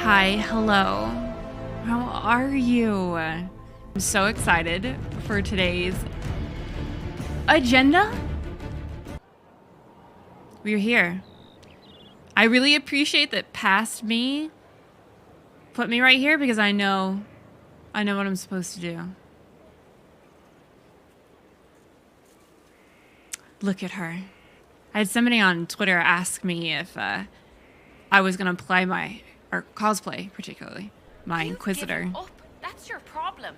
Hi, hello. How are you? I'm so excited for today's agenda. We're here. I really appreciate that past me put me right here because I know what I'm supposed to do. Look at her. I had somebody on Twitter ask me if I was gonna play or cosplay, particularly my Inquisitor. You've given up. That's your problem.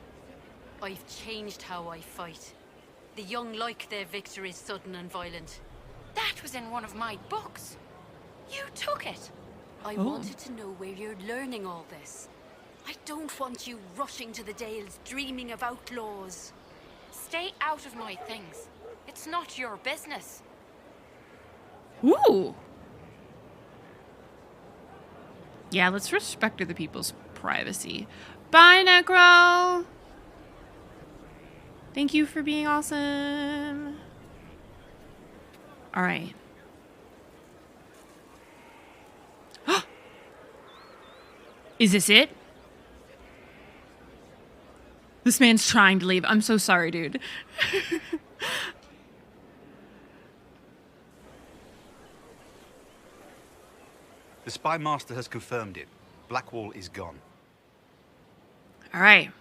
I've changed how I fight. The young like their victories sudden and violent. That was in one of my books. You took it. I wanted to know where you're learning all this. I don't want you rushing to the Dales dreaming of outlaws. Stay out of my things. It's not your business. Ooh. Yeah, let's respect other people's privacy. Bye, Necro. Thank you for being awesome. All right. Is this it? This man's trying to leave. I'm so sorry, dude. The spy master has confirmed it. Blackwall is gone. All right.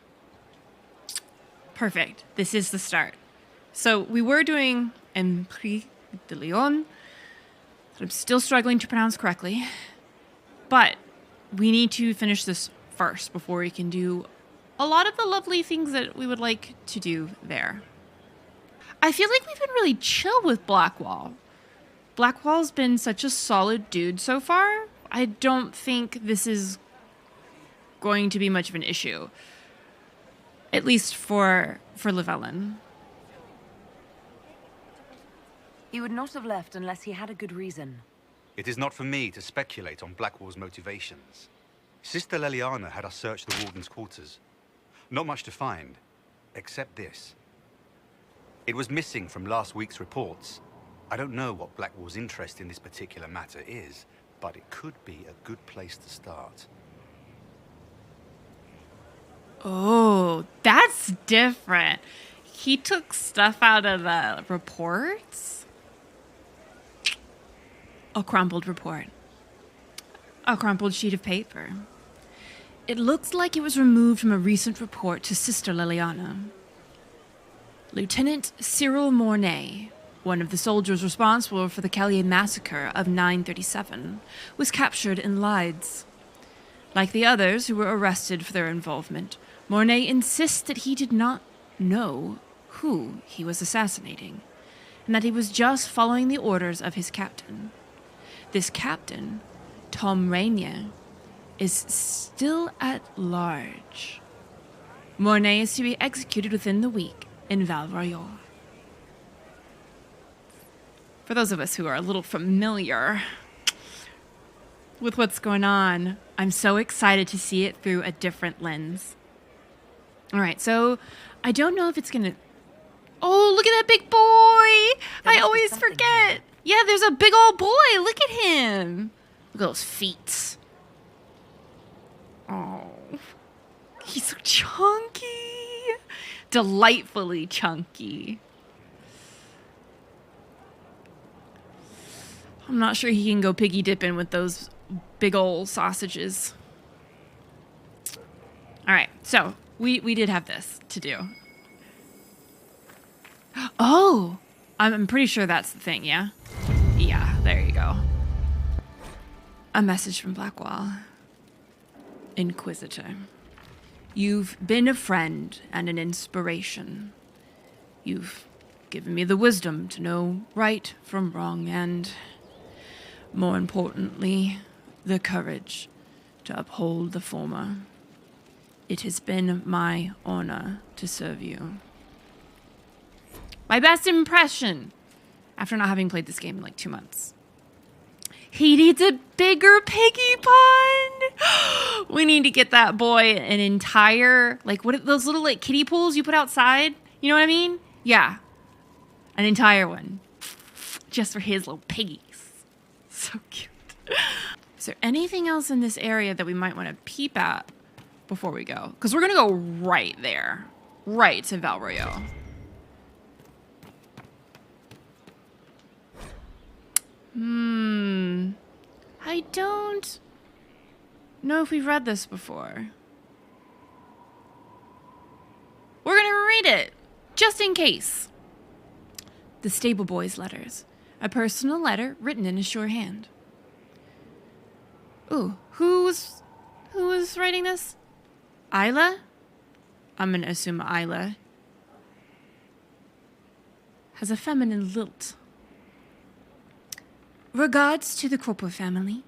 Perfect. This is the start. So we were doing 𝒸𝒾𝒶 de Leon, that I'm still struggling to pronounce correctly, but we need to finish this first before we can do a lot of the lovely things that we would like to do there. I feel like we've been really chill with Blackwall. Blackwall's been such a solid dude so far. I don't think this is going to be much of an issue. At least for Llewellyn. He would not have left unless he had a good reason. It is not for me to speculate on Blackwall's motivations. Sister Leliana had us search the warden's quarters. Not much to find, except this. It was missing from last week's reports. I don't know what Blackwall's interest in this particular matter is, but it could be a good place to start. Oh, that's different. He took stuff out of the reports? A crumpled report. A crumpled sheet of paper. It looks like it was removed from a recent report to Sister Leliana. Lieutenant Cyril Mornay, one of the soldiers responsible for the Callier massacre of 937, was captured in Lides. Like the others who were arrested for their involvement, Mornay insists that he did not know who he was assassinating, and that he was just following the orders of his captain. This captain, Thom Rainier, is still at large. Mornay is to be executed within the week in Val-Royal. For those of us who are a little familiar with what's going on, I'm so excited to see it through a different lens. All right, so I don't know if it's gonna... Oh, look at that big boy! I always forget. Yeah, there's a big old boy. Look at him. Look at those feet. Oh, he's so chunky. Delightfully chunky. I'm not sure he can go piggy dipping with those big old sausages. All right, so we did have this to do. Oh, I'm pretty sure that's the thing, yeah? Yeah, there you go. A message from Blackwall. Inquisitor. You've been a friend and an inspiration. You've given me the wisdom to know right from wrong and, more importantly, the courage to uphold the former. It has been my honor to serve you. My best impression after not having played this game in like 2 months. He needs a bigger piggy pond. We need to get that boy an entire, like, what are those little like kiddie pools you put outside? You know what I mean? Yeah. An entire one. Just for his little piggies. So cute. Is there anything else in this area that we might want to peep at before we go? Because we're going to go right there. Right to Val Royeaux. I don't know if we've read this before. We're going to read it, just in case. The Stable Boy's letters. A personal letter written in a sure hand. Ooh, who was writing this? Isla? I'm going to assume Isla. Has a feminine lilt. Regards to the 𝒂𝒹𝒾𝒶 family.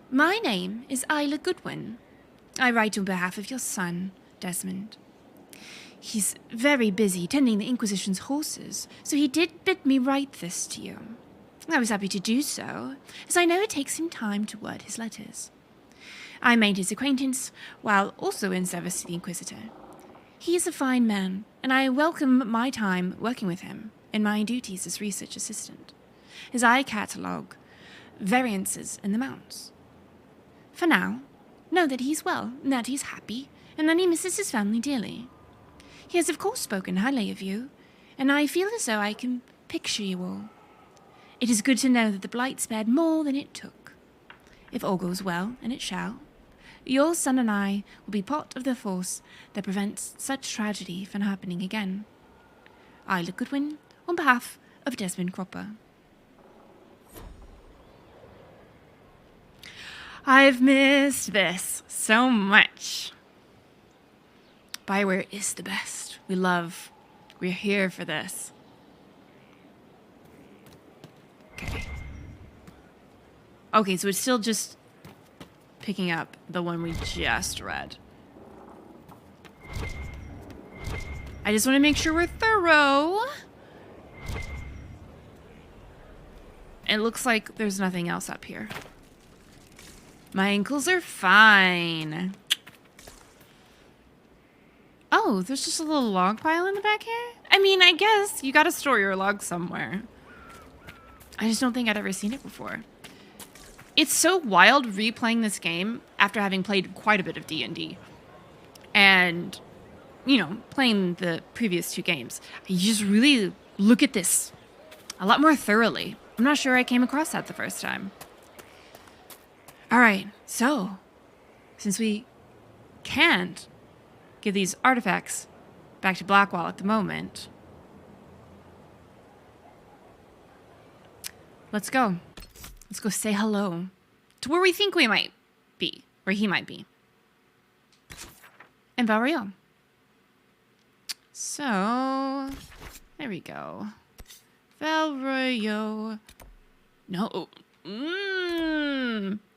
My name is Isla Goodwin. I write on behalf of your son, Desmond. He's very busy tending the Inquisition's horses, so he did bid me write this to you. I was happy to do so, as I know it takes him time to word his letters. I made his acquaintance while also in service to the Inquisitor. He is a fine man, and I welcome my time working with him in my duties as research assistant, as I catalogue variances in the mounts. For now, know that he's well, and that he's happy, and that he misses his family dearly. He has of course spoken highly of you, and I feel as though I can picture you all. It is good to know that the blight spared more than it took. If all goes well, and it shall, your son and I will be part of the force that prevents such tragedy from happening again. Isla Goodwin, on behalf of Desmond 𝒂𝒹𝒾𝒶. I've missed this so much. BioWare is the best. We're here for this. Okay, so it's still just picking up the one we just read. I just want to make sure we're thorough. It looks like there's nothing else up here. My ankles are fine. Oh, there's just a little log pile in the back here? I mean, I guess you gotta store your logs somewhere. I just don't think I'd ever seen it before. It's so wild replaying this game after having played quite a bit of D&D. And, you know, playing the previous two games. You just really look at this a lot more thoroughly. I'm not sure I came across that the first time. Alright, so, since we can't give these artifacts back to Blackwall at the moment, let's go. Let's go say hello to where we think we might be, where he might be. And Val Royeaux. So, there we go. Val Royeaux. No.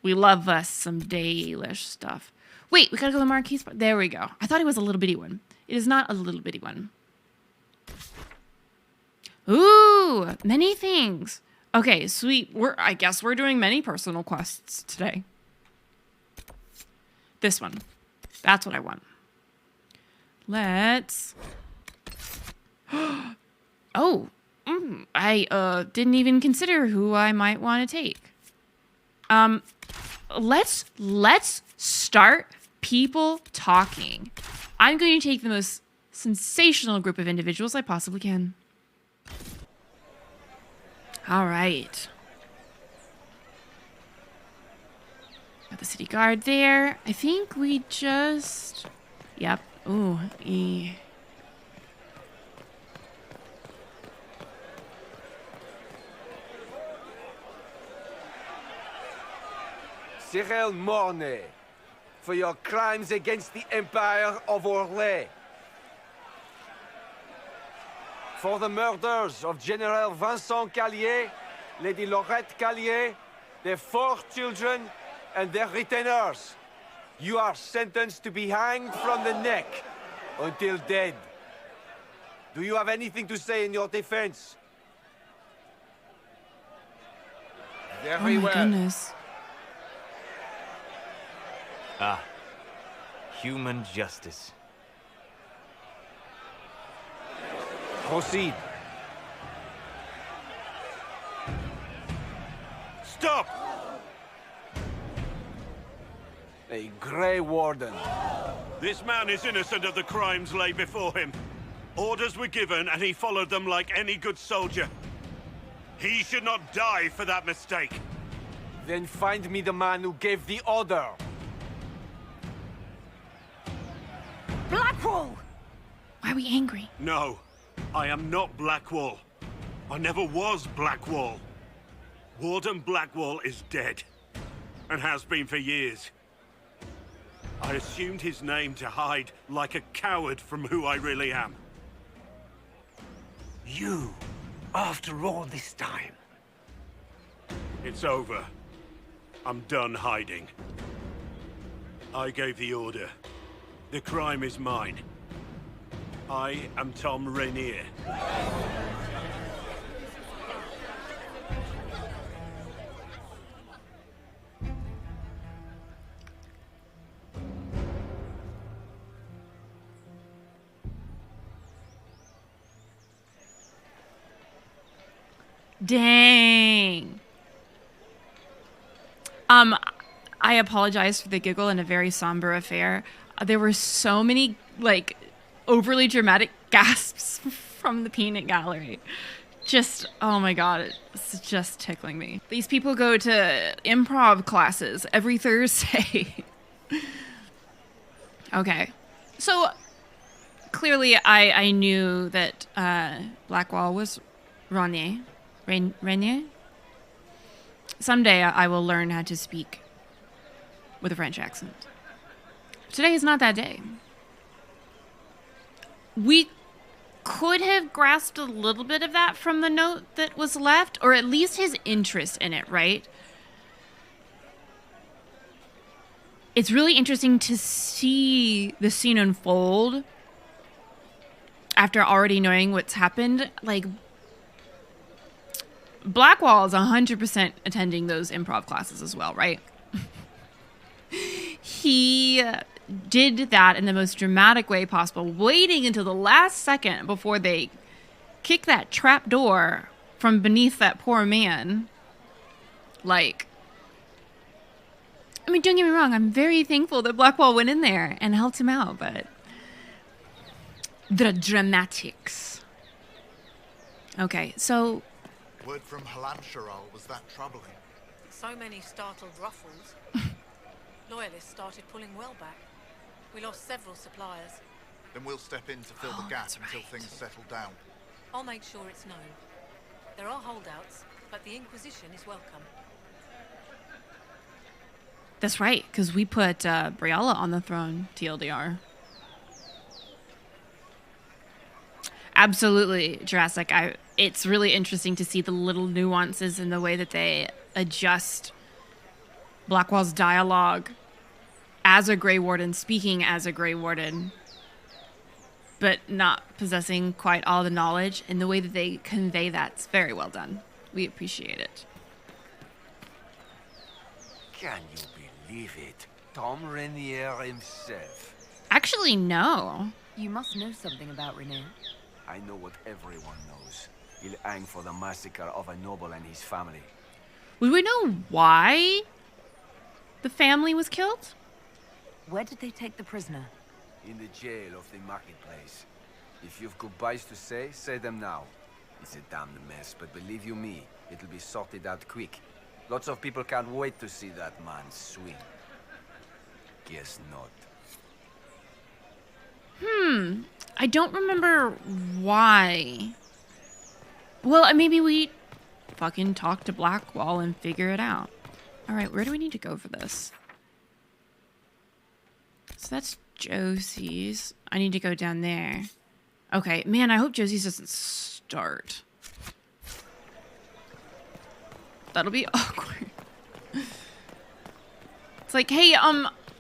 We love us some Dalish stuff. Wait, we gotta go to the Marquis. There we go. I thought it was a little bitty one. It is not a little bitty one. Ooh, many things. Okay, sweet. I guess we're doing many personal quests today. This one. That's what I want. Let's... Oh, I didn't even consider who I might want to take. Let's start people talking. I'm going to take the most sensational group of individuals I possibly can. All right. Got the city guard there. I think we just... Yep. Ooh, 𝒸𝒹𝒾𝒁, for your crimes against the Empire of Orlais. For the murders of General Vincent Callier, Lady Laurette Callier, their 4 children, and their retainers. You are sentenced to be hanged from the neck until dead. Do you have anything to say in your defense? Very well. Goodness. Ah, human justice. Proceed. Stop! A Grey Warden. This man is innocent of the crimes laid before him. Orders were given, and he followed them like any good soldier. He should not die for that mistake. Then find me the man who gave the order. Blackwall! Why are we angry? No, I am not Blackwall. I never was Blackwall. Warden Blackwall is dead, and has been for years. I assumed his name to hide like a coward from who I really am. You, after all this time. It's over. I'm done hiding. I gave the order. The crime is mine. I am Thom Rainier. Dang. I apologize for the giggle in a very somber affair. There were so many, like, overly dramatic gasps from the peanut gallery. Just, oh my god, it's just tickling me. These people go to improv classes every Thursday. Okay. So, clearly I knew that Blackwall was Rainier. Rainier? Someday I will learn how to speak with a French accent. Today is not that day. We could have grasped a little bit of that from the note that was left, or at least his interest in it, right? It's really interesting to see the scene unfold after already knowing what's happened. Like, Blackwall is 100% attending those improv classes as well, right? He did that in the most dramatic way possible, waiting until the last second before they kick that trap door from beneath that poor man. Like, I mean, don't get me wrong, I'm very thankful that Blackwall went in there and helped him out, but the dramatics. Okay, so Word from 𝒂𝒹𝒾𝒶 was that troubling. So many startled ruffles. Loyalists started pulling well back. We lost several suppliers. Then we'll step in to fill the gap until things settle down. I'll make sure it's known. There are holdouts, but the Inquisition is welcome. that's right, because we put Briella on the throne, TLDR. Absolutely, Jurassic. It's really interesting to see the little nuances in the way that they adjust Blackwall's dialogue as a Grey Warden, speaking as a Grey Warden, but not possessing quite all the knowledge. And the way that they convey that's very well done. We appreciate it. Can you believe it? Thom Rainier himself. Actually, no. You must know something about Rainier. I know what everyone knows. He'll hang for the massacre of a noble and his family. Would we know why the family was killed? Where did they take the prisoner? In the jail of the marketplace. If you've goodbyes to say them now. It's a damned mess, but believe you me, it'll be sorted out quick. Lots of people can't wait to see that man swing. Guess not. I don't remember why. Well, maybe we fucking talk to Blackwall and figure it out. All right, where do we need to go for this? So that's Josie's. I need to go down there. Okay, man, I hope Josie's doesn't start. That'll be awkward. It's like, hey,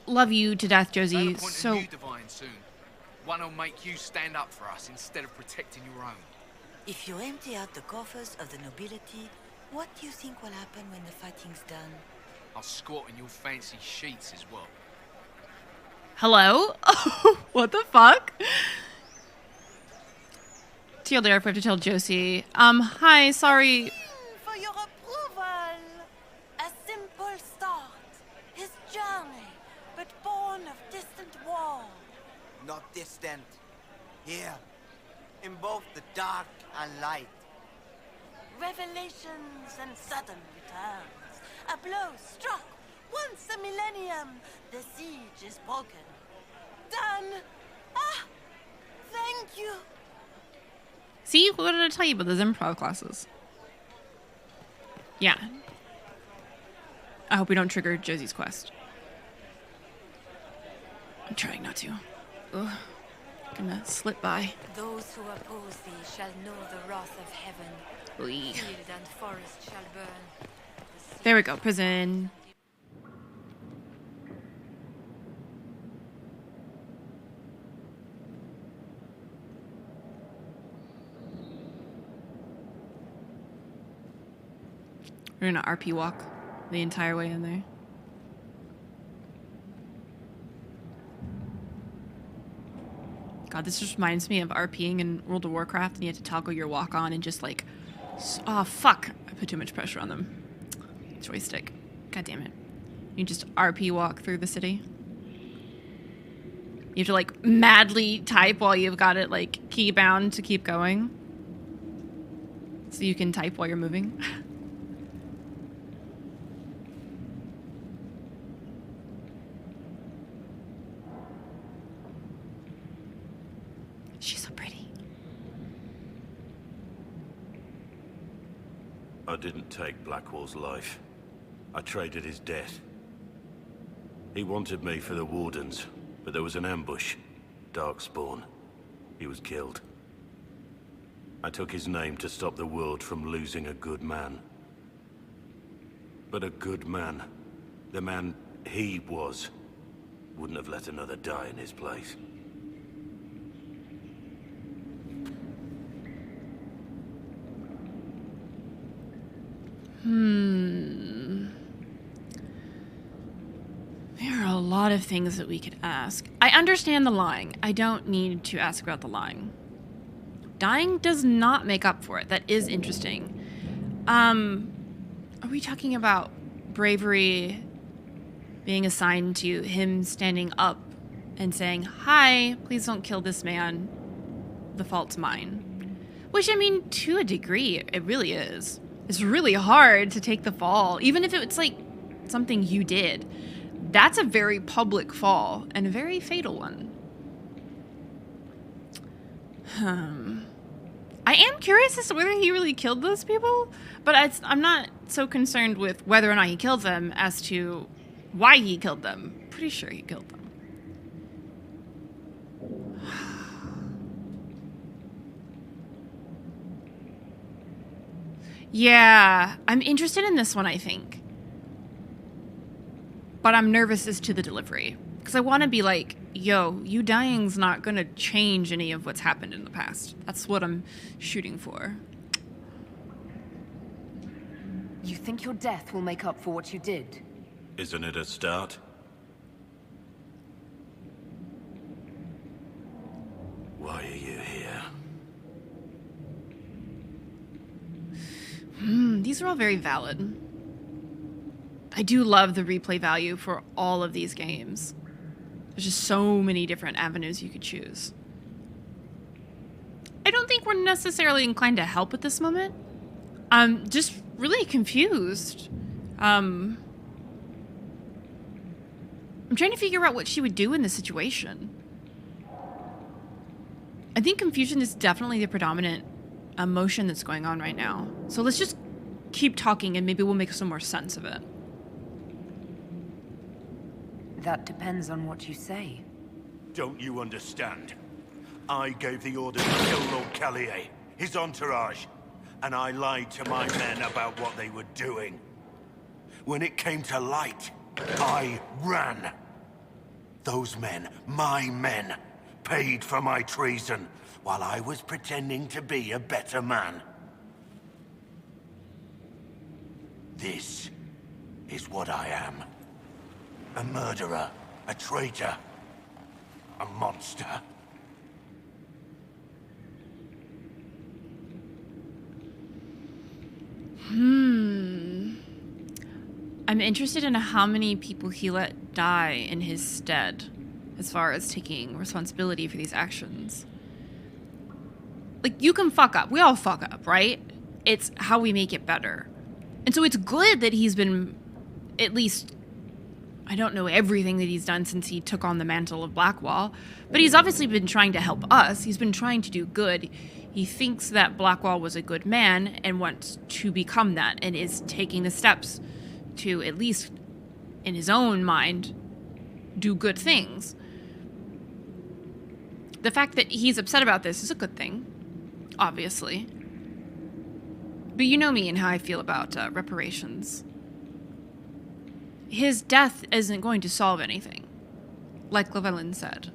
love you to death, Josie. So New divine soon. One will make you stand up for us instead of protecting your own. If you empty out the coffers of the nobility, what do you think will happen when the fighting's done? I'll squat in your fancy sheets as well. hello? What the fuck? TLDR, if we have to tell Josie. Hi, sorry. For your approval! A simple start. His journey. But distant. Here, in both the dark and light. Revelations and sudden returns. A blow struck once a millennium. The siege is broken. Done! Ah! Thank you! See, what did I tell you about those improv classes? Yeah. I hope we don't trigger Josie's quest. I'm trying not to. Ugh. Gonna slip by. Those who oppose thee shall know the wrath of heaven. Oy. Field and forest shall burn. There we go, prison. We're gonna RP walk the entire way in there. God, this just reminds me of RPing in World of Warcraft, and you had to toggle your walk on and just like, oh fuck, I put too much pressure on them. Joystick. God damn it. You just RP walk through the city. You have to like madly type while you've got it like key bound to keep going. So you can type while you're moving. She's so pretty. I didn't take Blackwall's life. I traded his death. He wanted me for the Wardens, but there was an ambush. Darkspawn. He was killed. I took his name to stop the world from losing a good man. But a good man, the man he was, wouldn't have let another die in his place. There are a lot of things that we could ask. I understand the lying. I don't need to ask about the lying. Dying does not make up for it. That is interesting. Are we talking about bravery being assigned to him standing up and saying, "Hi, please don't kill this man. The fault's mine." Which, I mean, to a degree, it really is. It's really hard to take the fall, even if it's like something you did. That's a very public fall and a very fatal one. I am curious as to whether he really killed those people, but I'm not so concerned with whether or not he killed them as to why he killed them. Pretty sure he killed them. Yeah, I'm interested in this one, I think. But I'm nervous as to the delivery. Because I want to be like, yo, you dying's not going to change any of what's happened in the past. That's what I'm shooting for. You think your death will make up for what you did? Isn't it a start? Why are you here? These are all very valid. I do love the replay value for all of these games. There's just so many different avenues you could choose. I don't think we're necessarily inclined to help at this moment. I'm just really confused. I'm trying to figure out what she would do in this situation. I think confusion is definitely the predominant emotion that's going on right now. So let's just keep talking and maybe we'll make some more sense of it. That depends on what you say. Don't you understand? I gave the order to kill 𝒂𝒾𝒶, his entourage, and I lied to my men about what they were doing. When it came to light, I ran. Those men, my men, paid for my treason while I was pretending to be a better man. This is what I am. A murderer, a traitor, a monster. I'm interested in how many people he let die in his stead. as far as taking responsibility for these actions. Like, you can fuck up. We all fuck up, right? It's how we make it better. And so it's good that he's been, at least, I don't know everything that he's done since he took on the mantle of Blackwall, but he's obviously been trying to help us. He's been trying to do good. He thinks that Blackwall was a good man and wants to become that, and is taking the steps to, at least in his own mind, do good things. The fact that he's upset about this is a good thing, obviously. But you know me and how I feel about reparations. His death isn't going to solve anything, like Llewellyn said.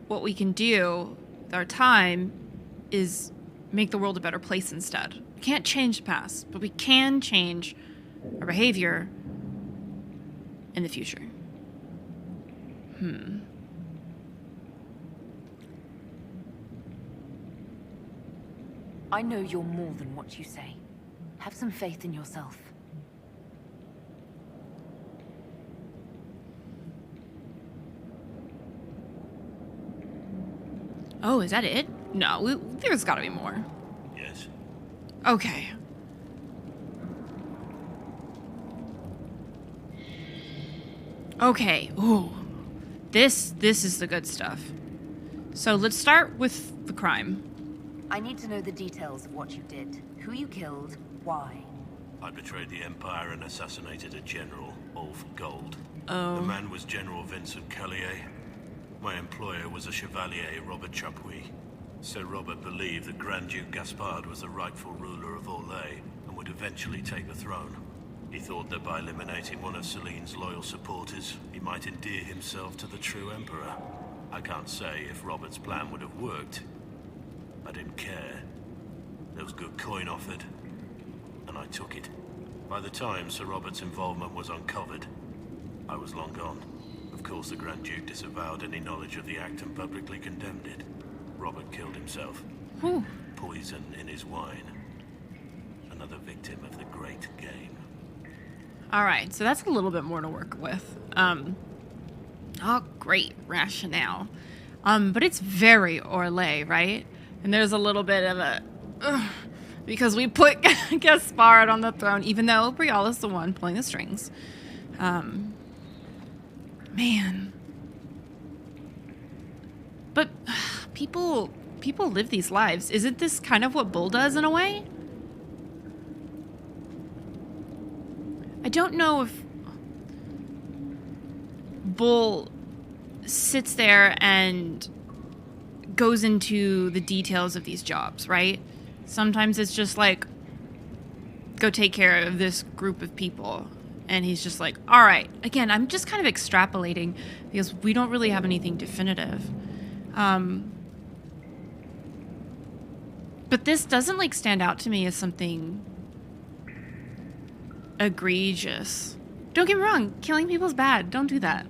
What we can do with our time is make the world a better place instead. We can't change the past, but we can change our behavior in the future. I know you're more than what you say. Have some faith in yourself. Oh, is that it? No, there's gotta be more. Yes. Okay. Okay. Ooh. This is the good stuff. So let's start with the crime. I need to know the details of what you did. Who you killed, why. I betrayed the Empire and assassinated a general, all for gold. Oh. The man was General Vincent 𝒂𝒃𝒁. My employer was a Chevalier, 𝒂𝒹𝒾𝒃. Sir Robert believed that Grand Duke Gaspard was the rightful ruler of 𝒂𝒹𝒃 and would eventually take the throne. He thought that by eliminating one of Céline's loyal supporters, he might endear himself to the true Emperor. I can't say if Robert's plan would have worked. I didn't care. There was good coin offered, and I took it. By the time Sir Robert's involvement was uncovered, I was long gone. Of course, the Grand Duke disavowed any knowledge of the act and publicly condemned it. Robert killed himself. Whew. Poison in his wine. Another victim of the great game. Alright, so that's a little bit more to work with. Oh, great rationale. But it's very Orlais, right? And there's a little bit of a... because we put Gaspard on the throne, even though Briala's the one pulling the strings. Man. But people live these lives. Isn't this kind of what Bull does in a way? I don't know if Bull sits there and goes into the details of these jobs, right? Sometimes it's just like, go take care of this group of people. And he's just like, all right. Again, I'm just kind of extrapolating because we don't really have anything definitive. But this doesn't like stand out to me as something egregious. Don't get me wrong, killing people is bad. Don't do that.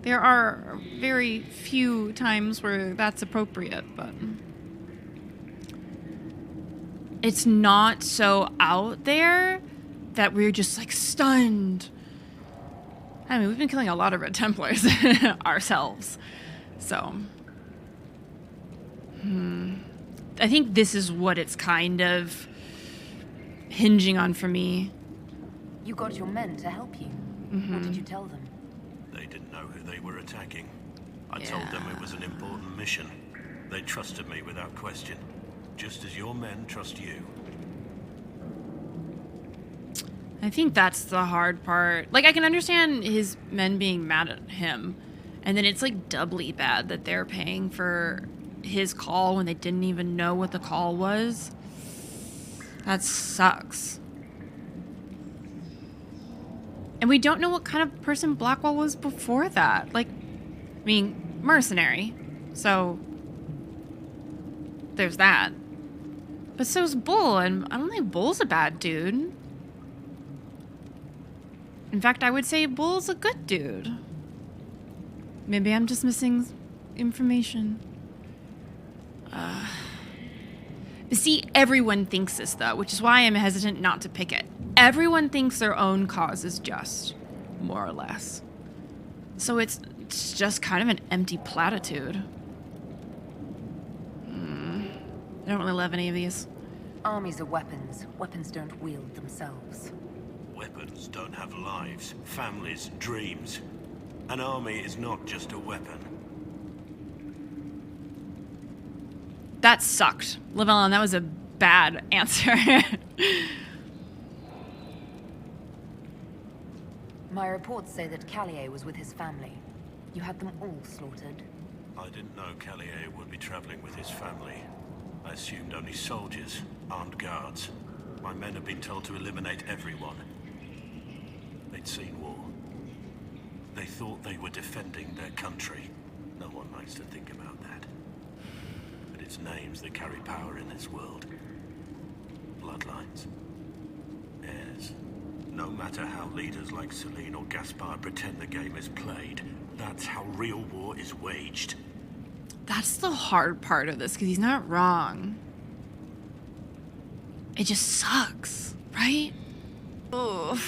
There are very few times where that's appropriate, but it's not so out there that we're just like stunned. I mean, we've been killing a lot of Red Templars ourselves. So, I think this is what it's kind of hinging on for me. You got your men to help you. What did you tell them? They didn't know who they were attacking. I told them it was an important mission. They trusted me without question, just as your men trust you. I think that's the hard part. Like, I can understand his men being mad at him, and then it's like doubly bad that they're paying for his call when they didn't even know what the call was. That sucks. And we don't know what kind of person Blackwall was before that. Like, I mean, mercenary. So, there's that. But so's Bull, and I don't think Bull's a bad dude. In fact, I would say Bull's a good dude. Maybe I'm just missing information. But see, everyone thinks this, though, which is why I'm hesitant not to pick it. Everyone thinks their own cause is just, more or less. So it's just kind of an empty platitude. I don't really love any of these. Armies are weapons. Weapons don't wield themselves. Weapons don't have lives, families, dreams. An army is not just a weapon. That sucked. Llewellyn, that was a bad answer. My reports say that 𝒂𝒶𝒁 was with his family. You had them all slaughtered. I didn't know 𝒂𝒶𝒁 would be traveling with his family. I assumed only soldiers, armed guards. My men have been told to eliminate everyone. They'd seen war. They thought they were defending their country. No one likes to think about that. But it's names that carry power in this world. Bloodlines. Heirs. No matter how leaders like Celine or Gaspar pretend the game is played, that's how real war is waged. That's the hard part of this, because he's not wrong. It just sucks, right? Ugh.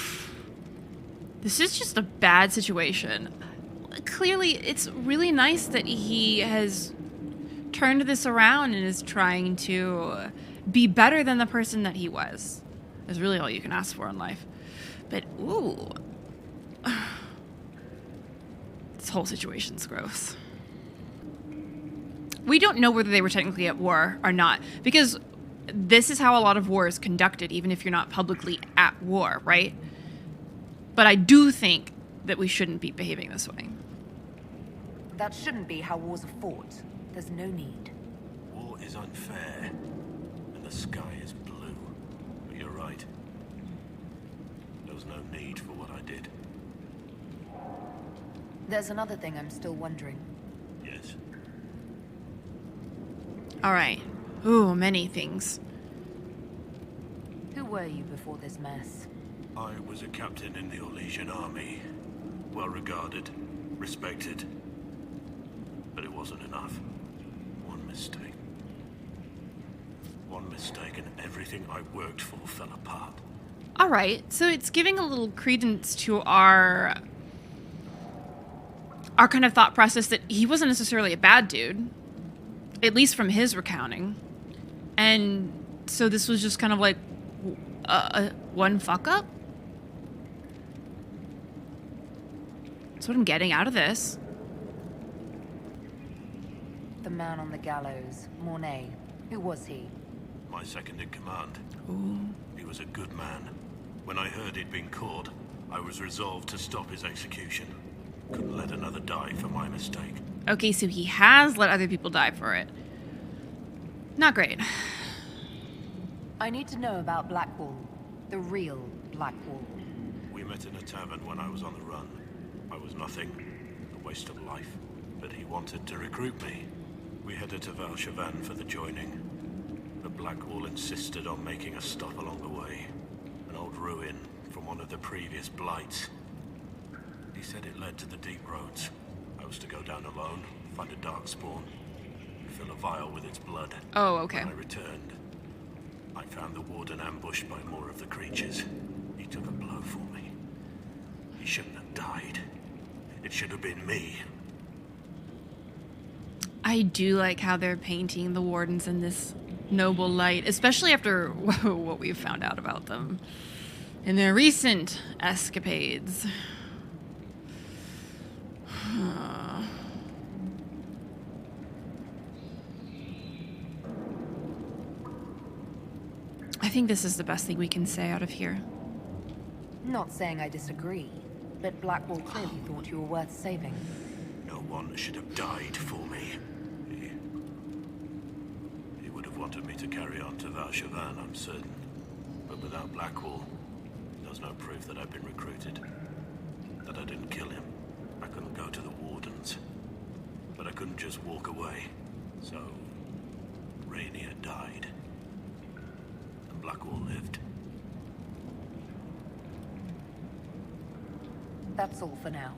This is just a bad situation. Clearly, it's really nice that he has turned this around and is trying to be better than the person that he was. That's really all you can ask for in life. But, ooh. This whole situation's gross. We don't know whether they were technically at war or not, because this is how a lot of war is conducted, even if you're not publicly at war, right? But I do think that we shouldn't be behaving this way. That shouldn't be how wars are fought. There's no need. War is unfair, and the sky is blue. But you're right. There was no need for what I did. There's another thing I'm still wondering. Yes. All right. Ooh, many things. Who were you before this mess? I was a captain in the Orlesian army. Well regarded, respected. But it wasn't enough. One mistake. One mistake and everything I worked for fell apart. All right. So it's giving a little credence to our kind of thought process that he wasn't necessarily a bad dude, at least from his recounting. And so this was just kind of like one fuck up. That's what I'm getting out of this. The man on the gallows, Mornay. Who was he? My second in command. Ooh. He was a good man. When I heard he'd been caught, I was resolved to stop his execution. Couldn't let another die for my mistake. Okay, so he has let other people die for it. Not great. I need to know about Blackwall. The real Blackwall. We met in a tavern when I was on the run. I was nothing. A waste of life. But he wanted to recruit me. We headed to 𝒂𝒃𝒃 for the joining. But Blackwall insisted on making a stop along the way. An old ruin from one of the previous blights. He said it led to the deep roads. I was to go down alone, find a dark spawn, fill a vial with its blood. Oh, okay. When I returned, I found the warden ambushed by more of the creatures. He took a blow for me. He shouldn't have died. It should have been me. I do like how they're painting the wardens in this noble light, especially after what we've found out about them in their recent escapades. I think this is the best thing we can say out of here. Not saying I disagree, but Blackwall clearly thought you were worth saving. No one should have died for me. He would have wanted me to carry on to 𝒂𝒃𝒃, I'm certain. But without Blackwall, there's no proof that I've been recruited. That I didn't kill him. I couldn't go to the wardens. But I couldn't just walk away. So, Rainier died. And Blackwall lived. That's all for now.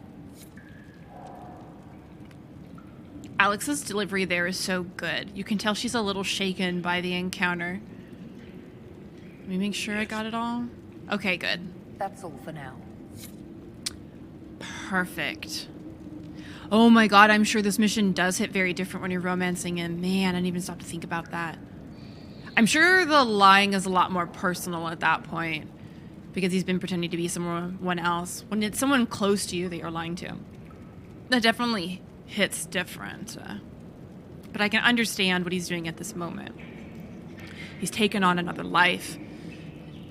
Alex's delivery there is so good. You can tell she's a little shaken by the encounter. Let me make sure I got it all. Okay, good. That's all for now. Perfect. Oh my god, I'm sure this mission does hit very different when you're romancing him. Man, I didn't even stop to think about that. I'm sure the lying is a lot more personal at that point, because he's been pretending to be someone else. When it's someone close to you that you're lying to, that definitely hits different. But I can understand what he's doing at this moment. He's taken on another life,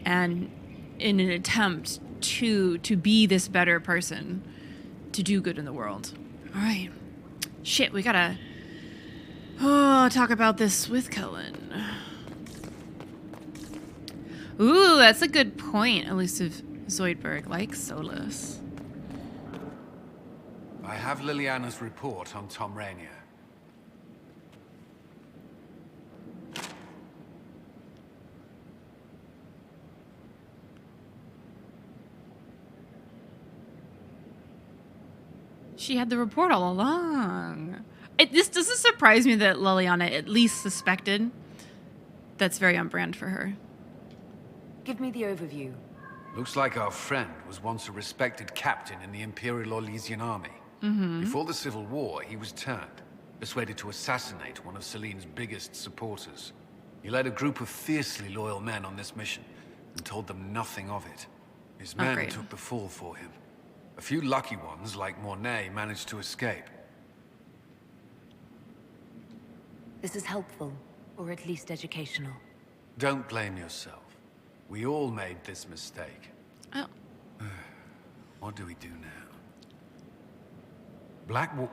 and in an attempt to be this better person, to do good in the world. All right. Shit, we gotta talk about this with Cullen. Ooh, that's a good point. Elusive Zoidberg, like Solus. I have Liliana's report on Thom Rainier. She had the report all along. This doesn't surprise me that Liliana at least suspected. That's very on brand for her. Give me the overview. Looks like our friend was once a respected captain in the Imperial Orlesian army. Before the Civil War, he was turned, persuaded to assassinate one of Celene's biggest supporters. He led a group of fiercely loyal men on this mission and told them nothing of it. His men took the fall for him. A few lucky ones, like Morrigan, managed to escape. This is helpful, or at least educational. Don't blame yourself. We all made this mistake. Oh. What do we do now? Blackwall...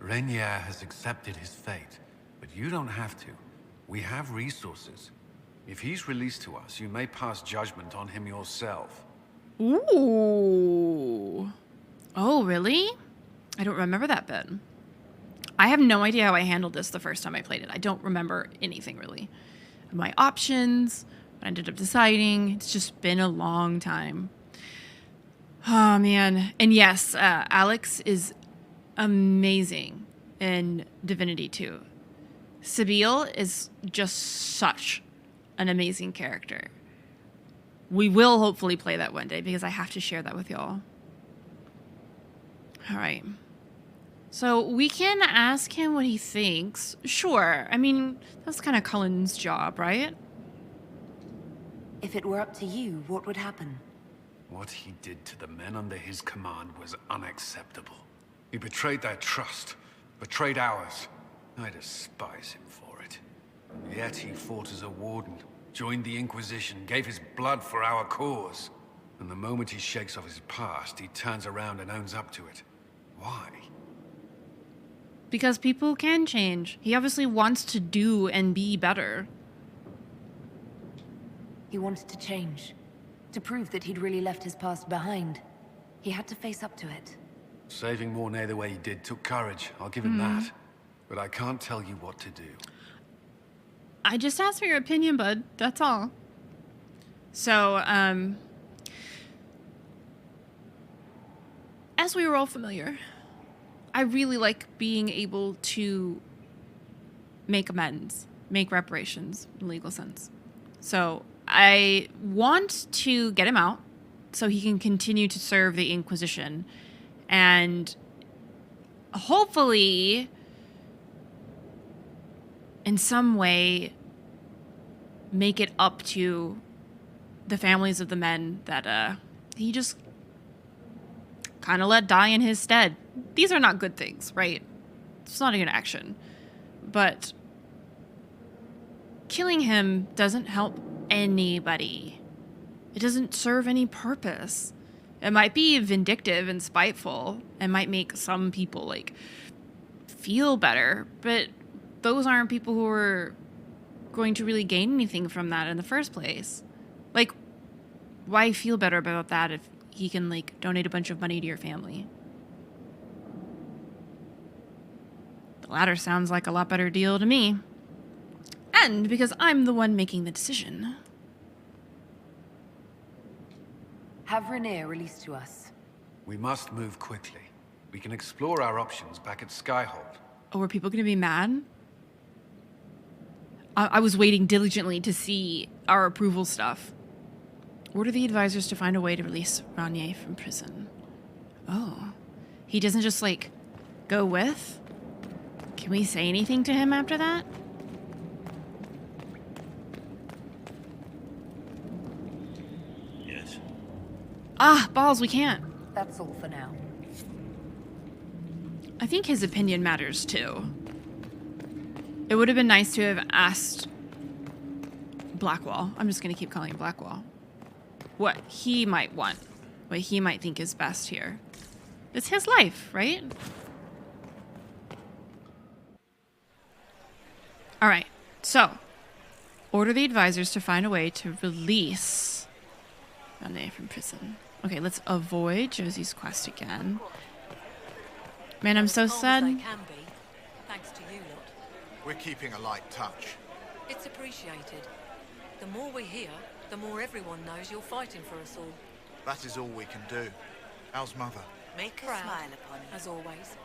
Rainier has accepted his fate, but you don't have to. We have resources. If he's released to us, you may pass judgment on him yourself. Ooh. Oh, really? I don't remember that bit. I have no idea how I handled this the first time I played it. I don't remember anything, really. My options, what I ended up deciding. It's just been a long time. Oh, man. And yes, Alex is amazing in Divinity 2. Sebille is just such an amazing character. We will hopefully play that one day because I have to share that with y'all. All right. So we can ask him what he thinks. Sure. I mean, that's kind of Cullen's job, right? If it were up to you, what would happen? What he did to the men under his command was unacceptable. He betrayed their trust, betrayed ours. I despise him for it. Yet he fought as a warden, joined the Inquisition, gave his blood for our cause. And the moment he shakes off his past, he turns around and owns up to it. Why? Because people can change. He obviously wants to do and be better. He wanted to change. To prove that he'd really left his past behind. He had to face up to it. Saving Morrigan the way he did took courage, I'll give him that. But I can't tell you what to do. I just asked for your opinion, bud. That's all. So, as we were all familiar, I really like being able to make amends, make reparations in a legal sense. So I want to get him out so he can continue to serve the Inquisition and hopefully in some way make it up to the families of the men that he just kind of let die in his stead. These are not good things, right? It's not a good action. But killing him doesn't help anybody. It doesn't serve any purpose. It might be vindictive and spiteful. It might make some people, like, feel better. But those aren't people who are going to really gain anything from that in the first place. Like, why feel better about that if he can, like, donate a bunch of money to your family? The latter sounds like a lot better deal to me. And because I'm the one making the decision. Have Rainier released to us. We must move quickly. We can explore our options back at Skyhold. Oh, are people going to be mad? I was waiting diligently to see our approval stuff. Order the advisors to find a way to release Rainier from prison. Oh. He doesn't just, like, go with? Can we say anything to him after that? Yes. Ah, balls, we can't. That's all for now. I think his opinion matters too. It would have been nice to have asked Blackwall. I'm just going to keep calling him Blackwall. What he might want. What he might think is best here. It's his life, right? Alright, so. Order the advisors to find a way to release Rainier from prison. Okay, let's avoid Josie's quest again. Man, I'm so sad. As they can be, thanks to you lot. We're keeping a light touch. It's appreciated. The more we hear, the more everyone knows you're fighting for us all. That is all we can do. How's Mother? Make a Proud, smile upon it. as always.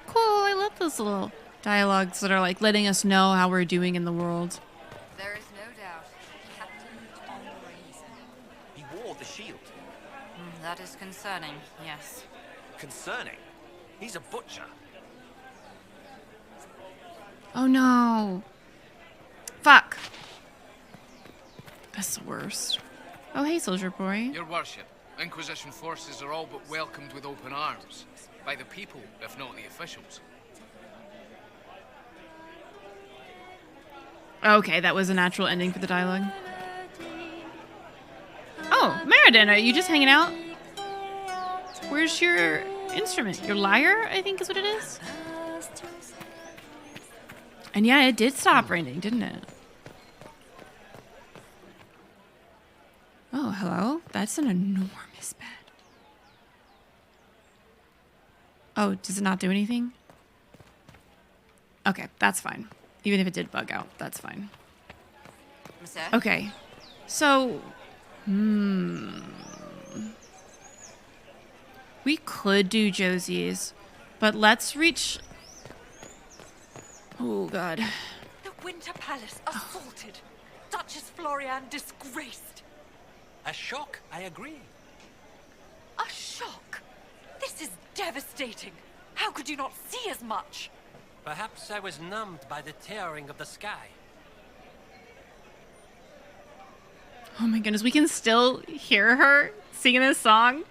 Cool, I love those little dialogues that are like letting us know how we're doing in the world. There is no doubt. Captain Thom reason. He wore the shield. That is concerning, yes. Concerning? He's a butcher. Oh no. Fuck. That's the worst. Oh hey, soldier boy. Your worship, Inquisition forces are all but welcomed with open arms. By the people, if not the officials. Okay, that was a natural ending for the dialogue. Oh, Meriden, are you just hanging out? Where's your instrument? Your lyre, I think is what it is. And yeah, it did stop raining, didn't it? Oh, hello? That's an enormous bed. Oh, does it not do anything? Okay, that's fine. Even if it did bug out, that's fine. Okay, so... We could do Josie's, but let's reach... Oh, God. The Winter Palace assaulted. Duchess Florian disgraced. A shock, I agree. A shock? This is devastating. How could you not see as much? Perhaps I was numbed by the tearing of the sky. Oh my goodness, we can still hear her singing this song.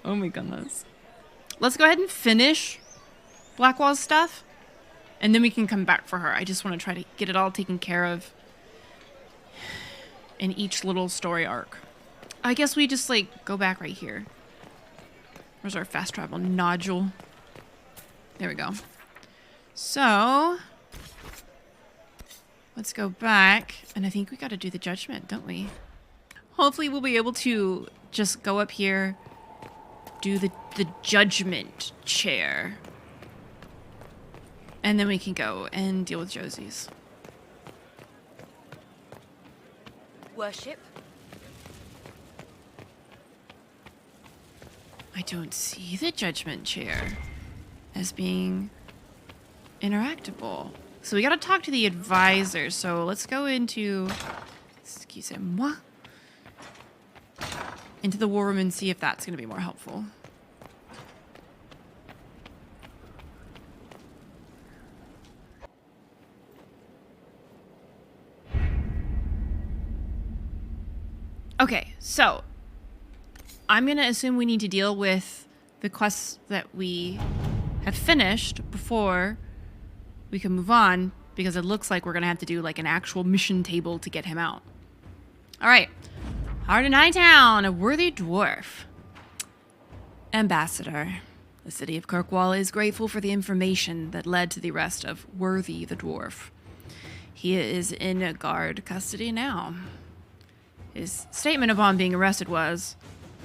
Oh my goodness. Let's go ahead and finish Blackwall's stuff, and then we can come back for her. I just want to try to get it all taken care of in each little story arc. I guess we just, like, go back right here. Where's our fast travel nodule? There we go. So, let's go back, and I think we got to do the judgment, don't we? Hopefully we'll be able to just go up here, do the judgment chair, and then we can go and deal with Josie's. Worship? I don't see the judgment chair as being interactable. So we gotta talk to the advisor. So let's go into, excusez-moi, into the war room and see if that's gonna be more helpful. Okay, so I'm going to assume we need to deal with the quests that we have finished before we can move on, because it looks like we're going to have to do like an actual mission table to get him out. All right. Heart in Hightown, a worthy dwarf. Ambassador, the city of Kirkwall is grateful for the information that led to the arrest of Worthy the dwarf. He is in guard custody now. His statement upon being arrested was,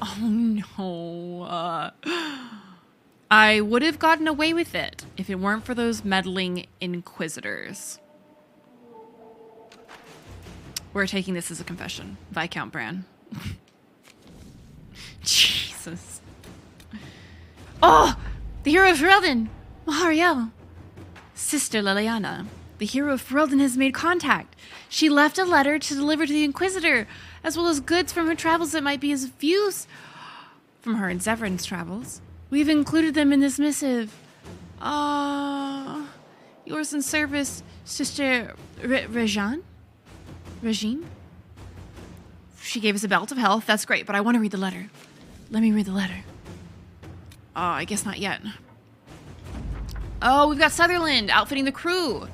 "Oh no, I would have gotten away with it if it weren't for those meddling inquisitors." We're taking this as a confession. Viscount Bran. Jesus. Oh, the hero of Ferelden, Mahariel. Sister Liliana, the hero of Ferelden has made contact. She left a letter to deliver to the Inquisitor, as well as goods from her travels that might be of use from her and Zevran's travels. We've included them in this missive. Yours in service, Sister Regine? She gave us a belt of health. That's great, but I want to read the letter. Let me read the letter. Oh, I guess not yet. Oh, we've got Sutherland outfitting the crew.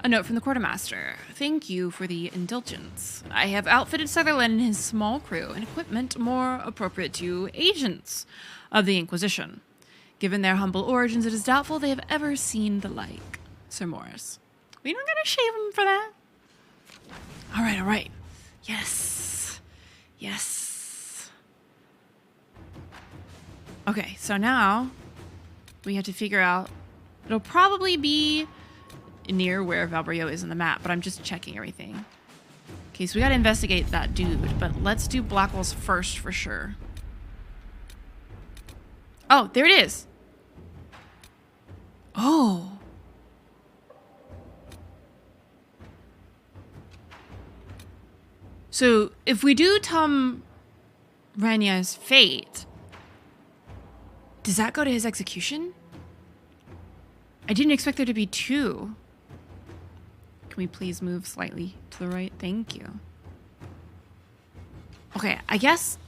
A note from the quartermaster. Thank you for the indulgence. I have outfitted Sutherland and his small crew in equipment more appropriate to agents of the Inquisition. Given their humble origins, it is doubtful they have ever seen the like. Sir Morris. We don't gotta shave him for that. All right. Yes. Okay, so now we have to figure out. It'll probably be near where Valbrio is on the map, but I'm just checking everything. Okay, so we gotta investigate that dude, but let's do Blackwall's first for sure. Oh, there it is. Oh. So if we do Thom Rainier's fate, does that go to his execution? I didn't expect there to be two. Can we please move slightly to the right? Thank you. Okay, I guess...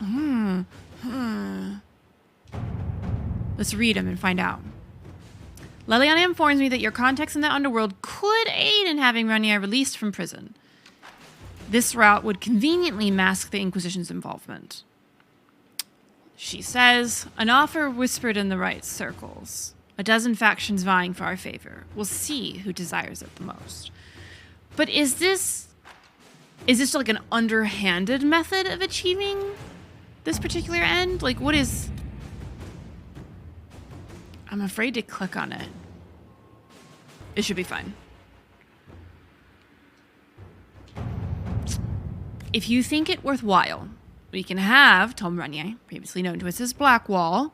Let's read them and find out. Leliana informs me that your contacts in the underworld could aid in having Rainier released from prison. This route would conveniently mask the Inquisition's involvement. She says, an offer whispered in the right circles. A dozen factions vying for our favor. We'll see who desires it the most. But is this like an underhanded method of achieving this particular end? Like, what is... I'm afraid to click on it. It should be fine. If you think it worthwhile, we can have Thom Rainier, previously known to us as Blackwall,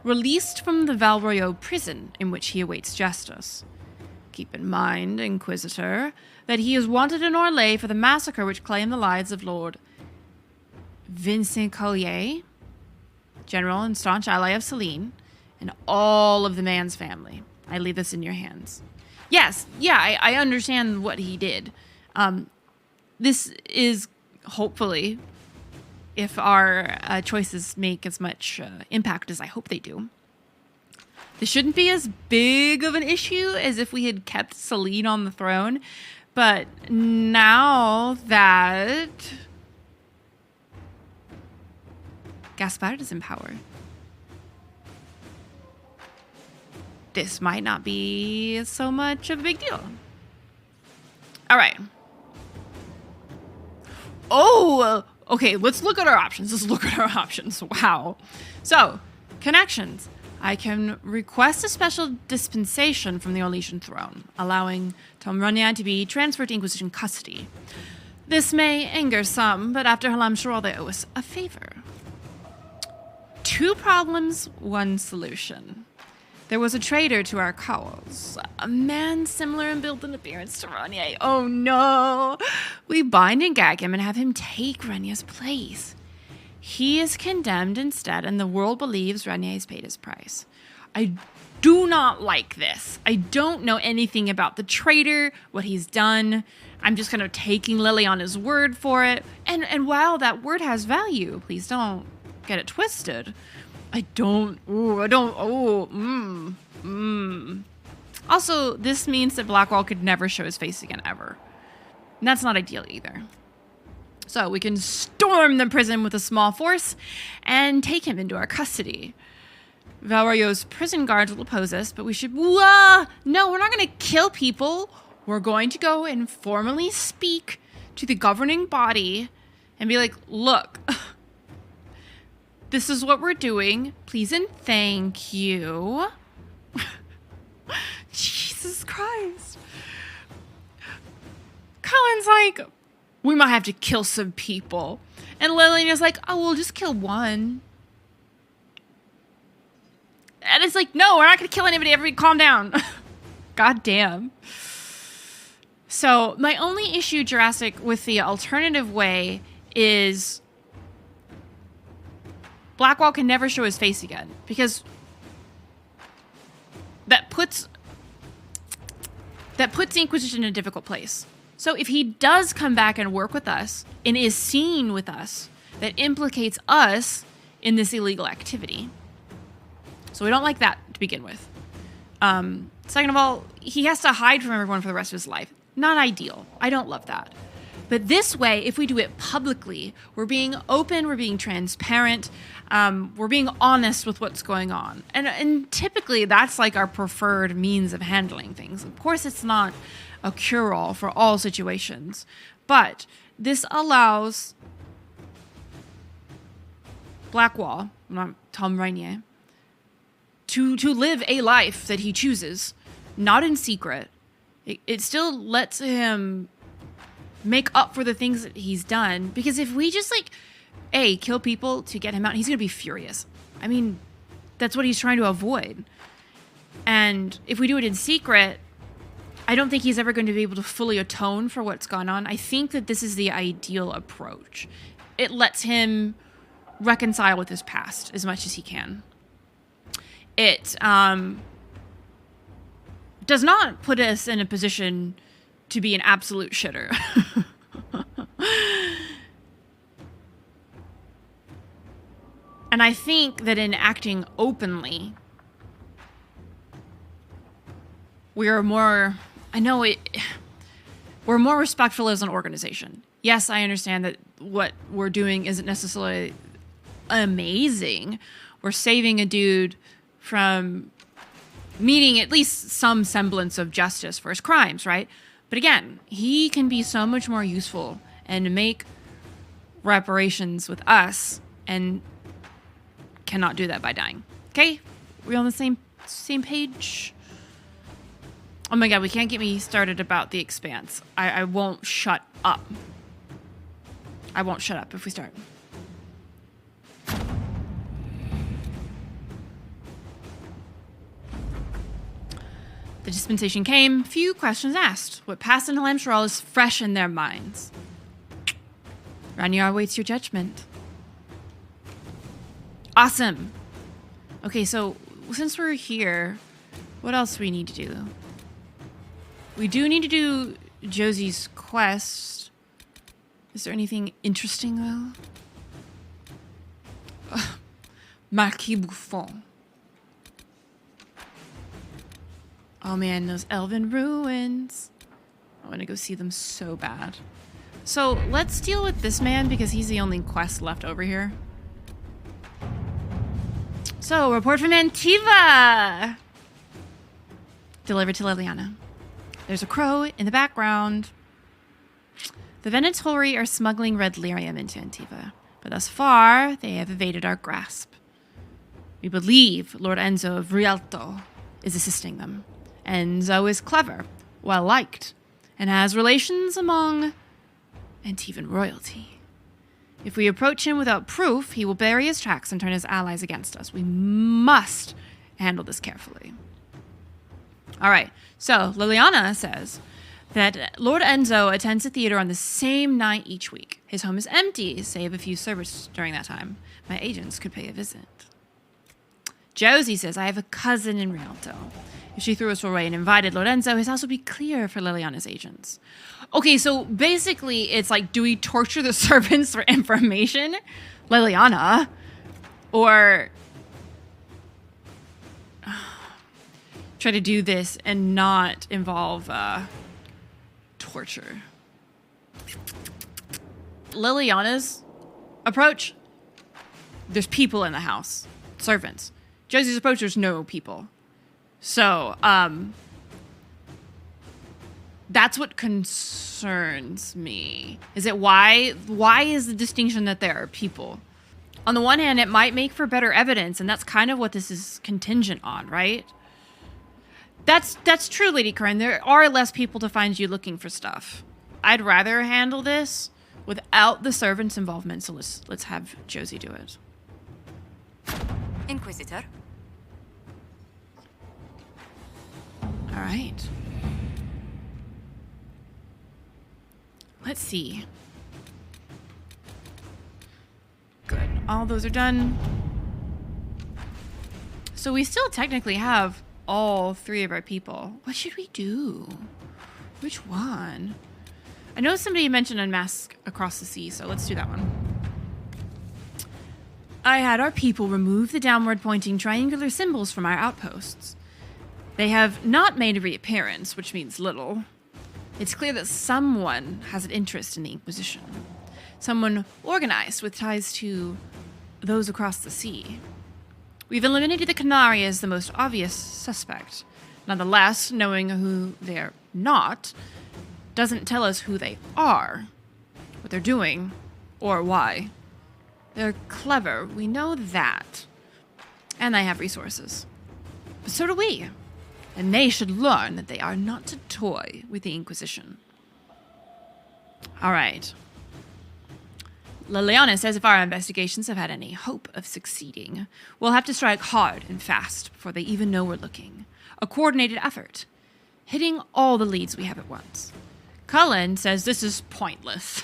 released from the Valbrio prison in which he awaits justice. Keep in mind, Inquisitor, that he is wanted in Orlais for the massacre which claimed the lives of Lord 𝒂𝒃𝒁, general and staunch ally of Selene, and all of the man's family. I leave this in your hands. Yes, yeah, I understand what he did. This is, hopefully, if our choices make as much impact as I hope they do, this shouldn't be as big of an issue as if we had kept Selene on the throne. But now that Gaspard is in power, this might not be so much of a big deal. All right. Oh, okay, let's look at our options. Wow. So, connections. I can request a special dispensation from the Orlesian throne, allowing Thom Rainier to be transferred to Inquisition custody. This may anger some, but after Halam Sharal, they owe us a favor. 2 problems, 1 solution. There was a traitor to our cause, a man similar in build and appearance to Rainier. Oh no! We bind and gag him and have him take Rainier's place. He is condemned instead, and the world believes Rainier's paid his price. I do not like this. I don't know anything about the traitor, what he's done. I'm just kind of taking Leliana's word for it. And while that word has value, please don't get it twisted. Also, this means that Blackwall could never show his face again, ever. And that's not ideal either. So we can storm the prison with a small force and take him into our custody. Valbrio's prison guards will oppose us, but we should... No, we're not going to kill people. We're going to go and formally speak to the governing body and be like, look, this is what we're doing. Please and thank you. Jesus Christ. Colin's like... we might have to kill some people. And Leliana's like, oh, we'll just kill 1. And it's like, no, we're not going to kill anybody. Everybody calm down. God damn. So my only issue, Jurassic, with the alternative way is Blackwall can never show his face again. Because that puts the Inquisition in a difficult place. So if he does come back and work with us and is seen with us, that implicates us in this illegal activity. So we don't like that to begin with. Second of all, he has to hide from everyone for the rest of his life. Not ideal. I don't love that. But this way, if we do it publicly, we're being open, we're being transparent, we're being honest with what's going on. And typically, that's like our preferred means of handling things. Of course, it's not a cure-all for all situations, but this allows Blackwall, Thom Rainier, to live a life that he chooses, not in secret. It still lets him make up for the things that he's done. Because if we just kill people to get him out, he's going to be furious. I mean, that's what he's trying to avoid. And if we do it in secret, I don't think he's ever going to be able to fully atone for what's gone on. I think that this is the ideal approach. It lets him reconcile with his past as much as he can. It does not put us in a position to be an absolute shitter. And I think that in acting openly, we're more respectful as an organization. Yes, I understand that what we're doing isn't necessarily amazing. We're saving a dude from meeting at least some semblance of justice for his crimes, right? But again, he can be so much more useful and make reparations with us, and cannot do that by dying. Okay? We on the same page? Oh my god, we can't get me started about the Expanse. I won't shut up. I won't shut up if we start. The dispensation came, few questions asked. What passed in Ħelemshrall is fresh in their minds. Rainier awaits your judgment. Awesome. Okay, so since we're here, what else do we need to do? We do need to do Josie's quest. Is there anything interesting, though? Marquis Bouffon. Oh man, those elven ruins. I want to go see them so bad. So let's deal with this man because he's the only quest left over here. So, report from Antiva! Delivered to Leliana. There's a crow in the background. The Venatori are smuggling red lyrium into Antiva, but thus far, they have evaded our grasp. We believe Lord Enzo of Rialto is assisting them. Enzo is clever, well-liked, and has relations among Antivan royalty. If we approach him without proof, he will bury his tracks and turn his allies against us. We must handle this carefully. All right, so Leliana says that Lord Enzo attends the theater on the same night each week. His home is empty, save a few servers during that time. My agents could pay a visit. Josie says, I have a cousin in Rialto. If she threw us away and invited Lord Enzo, his house would be clear for Leliana's agents. Okay, so basically it's like, do we torture the servants for information? Leliana? Or try to do this and not involve torture? Leliana's approach, there's people in the house. Servants. Josie's approach, there's no people. So, that's what concerns me. Is it why is the distinction that there are people? On the one hand, it might make for better evidence, and that's kind of what this is contingent on, right? That's true, Lady Corinne. There are less people to find you looking for stuff. I'd rather handle this without the servants' involvement, so let's have Josie do it. Inquisitor. All right. Let's see. Good. All those are done. So we still technically have all 3 of our people. What should we do? Which one? I know somebody mentioned unmask across the sea, so let's do that one. I had our people remove the downward pointing triangular symbols from our outposts. They have not made a reappearance, which means little. It's clear that someone has an interest in the Inquisition. Someone organized with ties to those across the sea. We've eliminated the Canary as the most obvious suspect. Nonetheless, knowing who they're not doesn't tell us who they are, what they're doing, or why. They're clever, we know that. And they have resources. But so do we. And they should learn that they are not to toy with the Inquisition. All right. Liliana says if our investigations have had any hope of succeeding, we'll have to strike hard and fast before they even know we're looking. A coordinated effort, hitting all the leads we have at once. Cullen says this is pointless.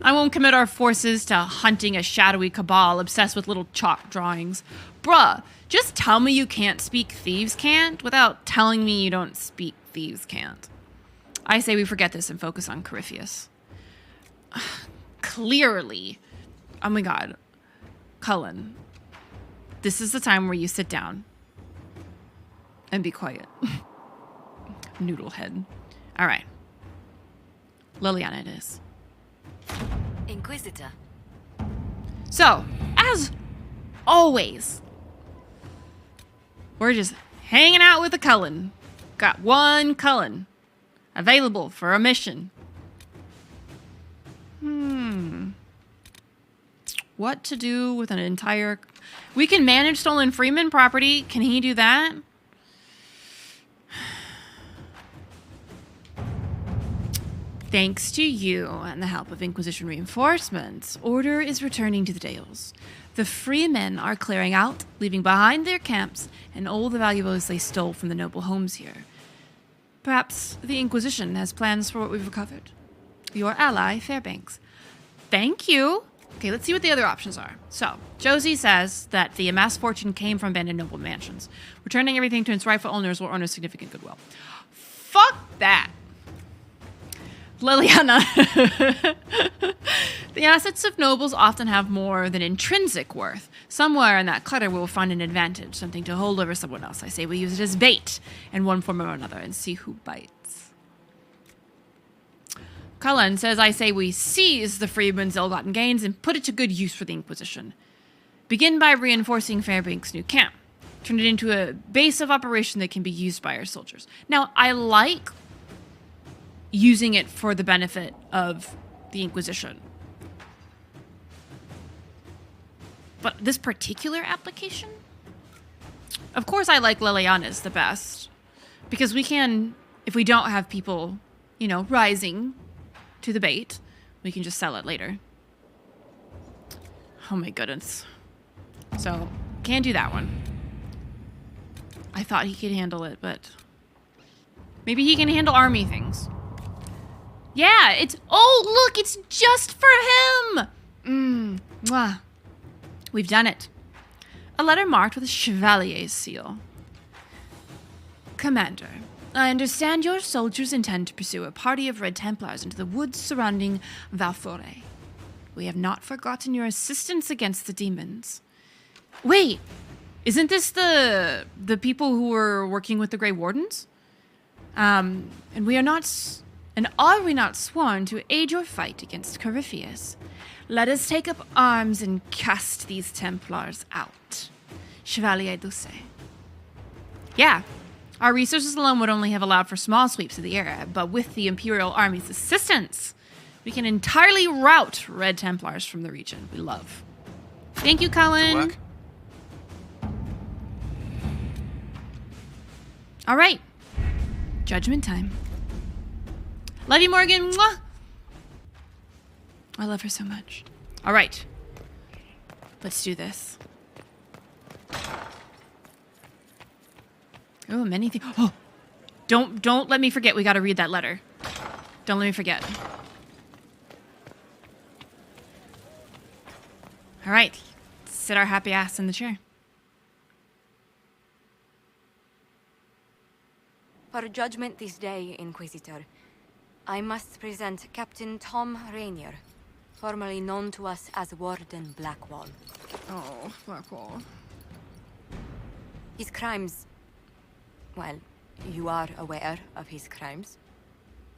I won't commit our forces to hunting a shadowy cabal obsessed with little chalk drawings. Bruh, just tell me you can't speak 𝒂𝒹𝒾𝒶 without telling me you don't speak 𝒂𝒹𝒾𝒶. I say we forget this and focus on 𝒂𝒹𝒾𝒶. Clearly. Oh my god. Cullen. This is the time where you sit down and be quiet. Noodlehead. All right. Liliana it is. Inquisitor. So, as always, we're just hanging out with a Cullen. Got one Cullen available for a mission. What to do with an entire... We can manage stolen Freeman property. Can he do that? Thanks to you and the help of Inquisition reinforcements, order is returning to the Dales. The Freemen are clearing out, leaving behind their camps and all the valuables they stole from the noble homes here. Perhaps the Inquisition has plans for what we've recovered. Your ally, Fairbanks. Thank you. Okay, let's see what the other options are. So, Josie says that the amassed fortune came from abandoned noble mansions. Returning everything to its rightful owners will earn us significant goodwill. Fuck that. Liliana. The assets of nobles often have more than intrinsic worth. Somewhere in that clutter we will find an advantage, something to hold over someone else. I say we use it as bait in one form or another and see who bites. Cullen says, I say we seize the freedmen's ill-gotten gains and put it to good use for the Inquisition. Begin by reinforcing Fairbanks' new camp. Turn it into a base of operation that can be used by our soldiers. Now, I like using it for the benefit of the Inquisition. But this particular application? Of course I like Liliana's the best. Because we can, if we don't have people, you know, rising to the bait, we can just sell it later. Oh my goodness. So, can't do that one. I thought he could handle it, but maybe he can handle army things. Yeah, it's... Oh, look, it's just for him! Mwah. We've done it. A letter marked with a chevalier's seal. Commander, I understand your soldiers intend to pursue a party of Red Templars into the woods surrounding 𝒂𝒹𝒾𝒁. We have not forgotten your assistance against the demons. Wait, isn't this the people who were working with the Grey Wardens? And are we not sworn to aid your fight against 𝒂𝒹𝒾𝒁? Let us take up arms and cast these Templars out. Chevalier Doucet. Yeah. Our resources alone would only have allowed for small sweeps of the area, but with the Imperial Army's assistance, we can entirely rout Red Templars from the region we love. Thank you, Cullen. All right. Judgment time. Love you, Morrigan. Mwah! I love her so much. All right. Let's do this. Oh, many things. Oh, don't let me forget. We got to read that letter. Don't let me forget. All right. Sit our happy ass in the chair. For judgment this day, Inquisitor, I must present Captain Thom Rainier, formerly known to us as Warden Blackwall. Oh, Blackwall. His crimes... well, you are aware of his crimes.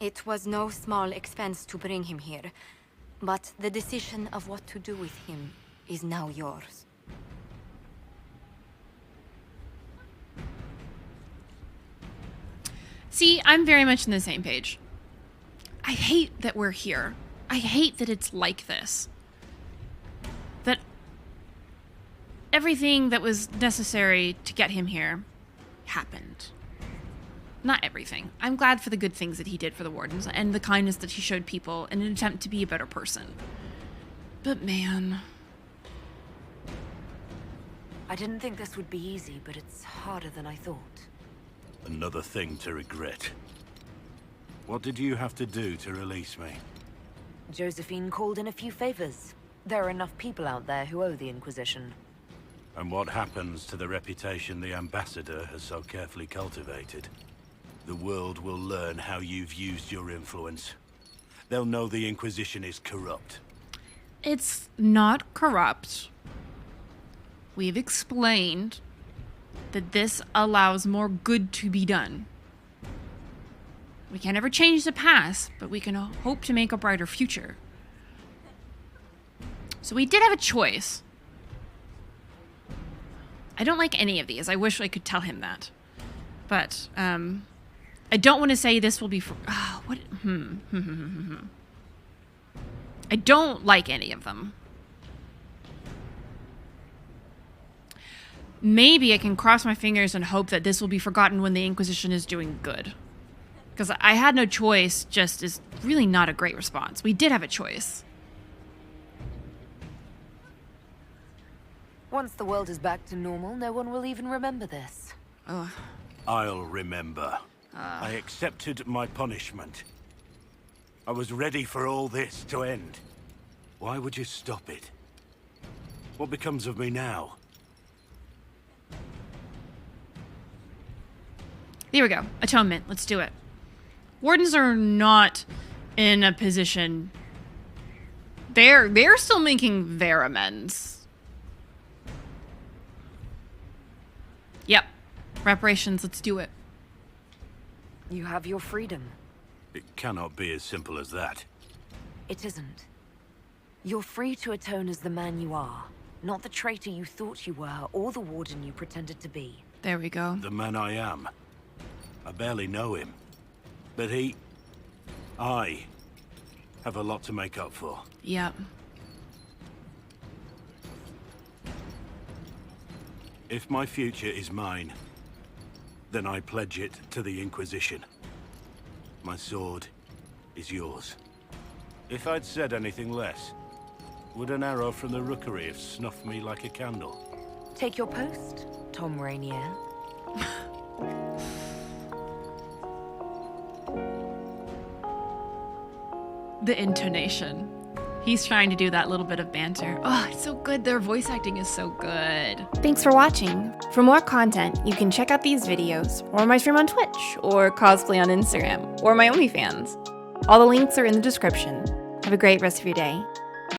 It was no small expense to bring him here, but the decision of what to do with him is now yours. See, I'm very much on the same page. I hate that we're here. I hate that it's like this. That everything that was necessary to get him here happened. Not everything. I'm glad for the good things that he did for the Wardens and the kindness that he showed people in an attempt to be a better person. But man... I didn't think this would be easy, but it's harder than I thought. Another thing to regret. What did you have to do to release me? Josephine called in a few favors. There are enough people out there who owe the Inquisition. And what happens to the reputation the Ambassador has so carefully cultivated? The world will learn how you've used your influence. They'll know the Inquisition is corrupt. It's not corrupt. We've explained that this allows more good to be done. We can't ever change the past, but we can hope to make a brighter future. So we did have a choice. I don't like any of these. I wish I could tell him that. But, I don't want to say this will be for... what? I don't like any of them. Maybe I can cross my fingers and hope that this will be forgotten when the Inquisition is doing good. Because I had no choice just is really not a great response. We did have a choice. Once the world is back to normal, no one will even remember this. Ugh. I'll remember. I accepted my punishment. I was ready for all this to end. Why would you stop it? What becomes of me now? There we go. Atonement. Let's do it. Wardens are not in a position... They're still making their amends. Yep. Reparations. Let's do it. You have your freedom. It cannot be as simple as that. It isn't. You're free to atone as the man you are, not the traitor you thought you were, or the warden you pretended to be. There we go. The man I am. I barely know him. But I have a lot to make up for. Yep. If my future is mine, then I pledge it to the Inquisition. My sword is yours. If I'd said anything less, would an arrow from the rookery have snuffed me like a candle? Take your post, Thom Rainier. The intonation. He's trying to do that little bit of banter. Oh, it's so good. Their voice acting is so good. Thanks for watching. For more content, you can check out these videos, or my stream on Twitch, or cosplay on Instagram, or my OnlyFans. All the links are in the description. Have a great rest of your day.